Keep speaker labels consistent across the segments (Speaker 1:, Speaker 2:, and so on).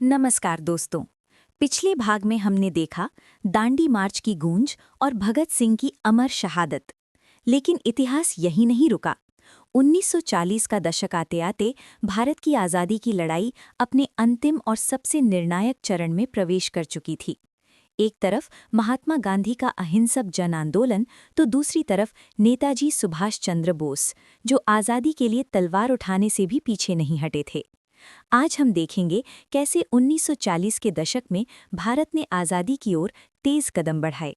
Speaker 1: नमस्कार दोस्तों। पिछले भाग में हमने देखा दांडी मार्च की गूंज और भगत सिंह की अमर शहादत। लेकिन इतिहास यहीं नहीं रुका। 1940 का दशक आते आते भारत की आज़ादी की लड़ाई अपने अंतिम और सबसे निर्णायक चरण में प्रवेश कर चुकी थी। एक तरफ महात्मा गांधी का अहिंसक जन आंदोलन, तो दूसरी तरफ नेताजी सुभाष चंद्र बोस, जो आज़ादी के लिए तलवार उठाने से भी पीछे नहीं हटे थे। आज हम देखेंगे कैसे 1940 के दशक में भारत ने आज़ादी की ओर तेज कदम बढ़ाए।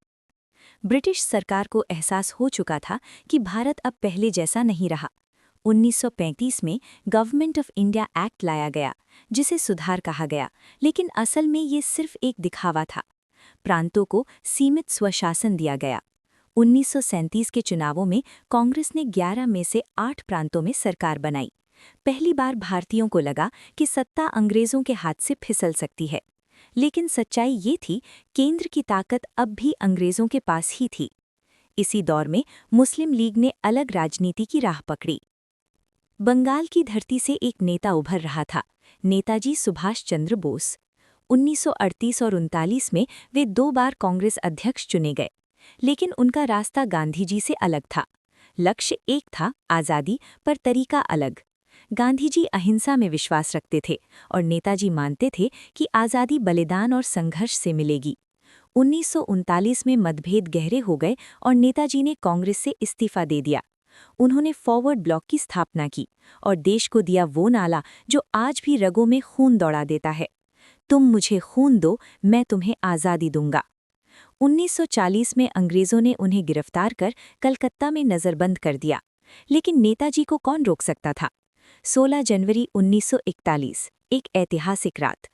Speaker 1: ब्रिटिश सरकार को एहसास हो चुका था कि भारत अब पहले जैसा नहीं रहा। 1935 में गवर्नमेंट ऑफ इंडिया एक्ट लाया गया, जिसे सुधार कहा गया, लेकिन असल में ये सिर्फ एक दिखावा था। प्रांतों को सीमित स्वशासन दिया गया। 1937 के चुनावों में कांग्रेस ने 11 में से 8 प्रांतों में सरकार बनाई। पहली बार भारतीयों को लगा कि सत्ता अंग्रेजों के हाथ से फिसल सकती है। लेकिन सच्चाई ये थी, केंद्र की ताकत अब भी अंग्रेजों के पास ही थी। इसी दौर में मुस्लिम लीग ने अलग राजनीति की राह पकड़ी। बंगाल की धरती से एक नेता उभर रहा था, नेताजी सुभाष चंद्र बोस। 1938 और 1939 में वे 2 बार कांग्रेस अध्यक्ष चुने गए, लेकिन उनका रास्ता गांधी जी से अलग था। लक्ष्य एक था, आज़ादी, पर तरीका अलग। गांधी जी अहिंसा में विश्वास रखते थे और नेताजी मानते थे कि आज़ादी बलिदान और संघर्ष से मिलेगी। 1939 में मतभेद गहरे हो गए और नेताजी ने कांग्रेस से इस्तीफा दे दिया। उन्होंने फॉरवर्ड ब्लॉक की स्थापना की और देश को दिया वो नाला जो आज भी रगों में खून दौड़ा देता है, तुम मुझे खून दो, मैं तुम्हें आज़ादी दूंगा। 1940 में अंग्रेजों ने उन्हें गिरफ्तार कर कलकत्ता में नज़रबंद कर दिया, लेकिन नेताजी को कौन रोक सकता था। 16 जनवरी 1941, एक ऐतिहासिक रात।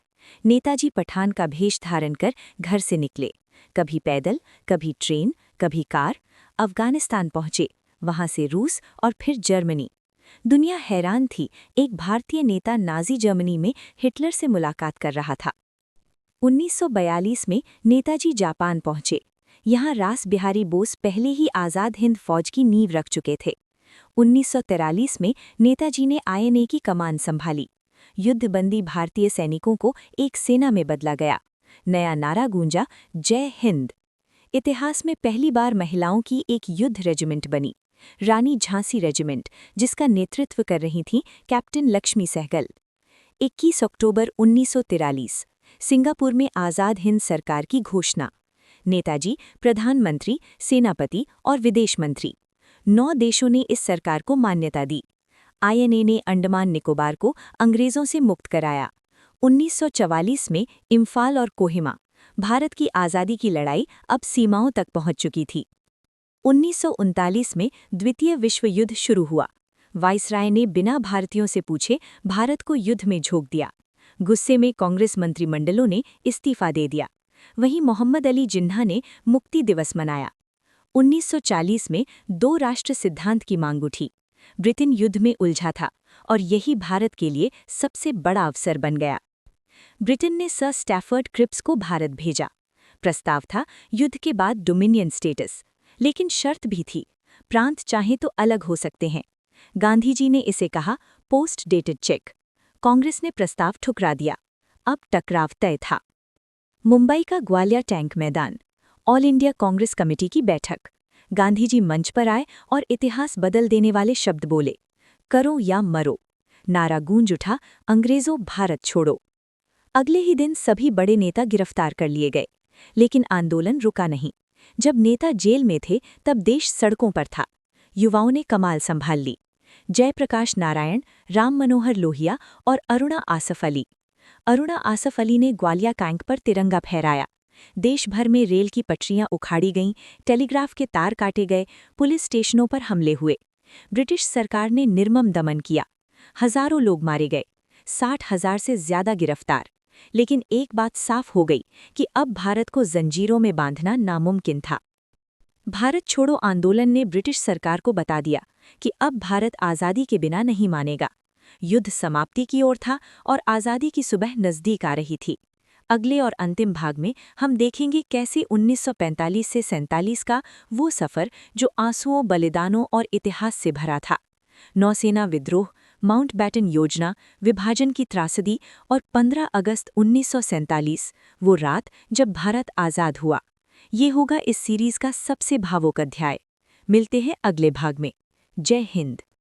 Speaker 1: नेताजी पठान का भेष धारण कर घर से निकले, कभी पैदल, कभी ट्रेन, कभी कार। अफगानिस्तान पहुंचे, वहां से रूस और फिर जर्मनी। दुनिया हैरान थी, एक भारतीय नेता नाज़ी जर्मनी में हिटलर से मुलाकात कर रहा था। 1942 में नेताजी जापान पहुंचे। यहाँ रास बिहारी बोस पहले ही आज़ाद हिंद फौज की नींव रख चुके थे। 1943 में नेताजी ने आईएनए की कमान संभाली। युद्धबंदी भारतीय सैनिकों को एक सेना में बदला गया। नया नारा गूंजा, जय हिंद। इतिहास में पहली बार महिलाओं की एक युद्ध रेजिमेंट बनी, रानी झांसी रेजिमेंट, जिसका नेतृत्व कर रही थीं कैप्टन लक्ष्मी सहगल। 21 अक्टूबर 1943, सिंगापुर में आज़ाद हिंद सरकार की घोषणा। नेताजी प्रधानमंत्री, सेनापति और विदेश मंत्री, 9 देशों ने इस सरकार को मान्यता दी। आईएनए ने अंडमान निकोबार को अंग्रेजों से मुक्त कराया। 1944 में इम्फाल और कोहिमा, भारत की आज़ादी की लड़ाई अब सीमाओं तक पहुंच चुकी थी। 1939 में द्वितीय विश्व युद्ध शुरू हुआ। वाइसराय ने बिना भारतीयों से पूछे भारत को युद्ध में झोंक दिया। गुस्से में कांग्रेस मंत्रिमंडलों ने इस्तीफा दे दिया। वहीं मोहम्मद अली जिन्ना ने मुक्ति दिवस मनाया। 1940 में 2 राष्ट्र सिद्धांत की मांग उठी। ब्रिटेन युद्ध में उलझा था और यही भारत के लिए सबसे बड़ा अवसर बन गया। ब्रिटेन ने सर स्टैफर्ड क्रिप्स को भारत भेजा। प्रस्ताव था युद्ध के बाद डोमिनियन स्टेटस, लेकिन शर्त भी थी, प्रांत चाहे तो अलग हो सकते हैं। गांधी जी ने इसे कहा पोस्ट डेटेड चेक। कांग्रेस ने प्रस्ताव ठुकरा दिया। अब टकराव तय था। मुंबई का ग्वालियर टैंक मैदान, ऑल इंडिया कांग्रेस कमेटी की बैठक। गांधी जी मंच पर आए और इतिहास बदल देने वाले शब्द बोले, करो या मरो। नारा गूंज उठा, अंग्रेजों भारत छोड़ो। अगले ही दिन सभी बड़े नेता गिरफ्तार कर लिए गए, लेकिन आंदोलन रुका नहीं। जब नेता जेल में थे तब देश सड़कों पर था। युवाओं ने कमाल संभाल ली। जयप्रकाश नारायण, राम मनोहर लोहिया और अरुणा आसफ अली। अरुणा आसफ अली ने ग्वालियर टैंक पर तिरंगा फहराया। देश भर में रेल की पटरियां उखाड़ी गईं, टेलीग्राफ के तार काटे गए, पुलिस स्टेशनों पर हमले हुए। ब्रिटिश सरकार ने निर्मम दमन किया। हजारों लोग मारे गए, 60,000 से ज्यादा गिरफ्तार। लेकिन एक बात साफ हो गई कि अब भारत को जंजीरों में बांधना नामुमकिन था। भारत छोड़ो आंदोलन ने ब्रिटिश सरकार को बता दिया कि अब भारत आज़ादी के बिना नहीं मानेगा। युद्ध समाप्ति की ओर था और आज़ादी की सुबह नज़दीक आ रही थी। अगले और अंतिम भाग में हम देखेंगे कैसे 1945 से 47 का वो सफ़र जो आंसुओं, बलिदानों और इतिहास से भरा था। नौसेना विद्रोह, माउंटबैटन योजना, विभाजन की त्रासदी और 15 अगस्त 1947, वो रात जब भारत आज़ाद हुआ। ये होगा इस सीरीज का सबसे भावुक अध्याय। मिलते हैं अगले भाग में। जय हिंद।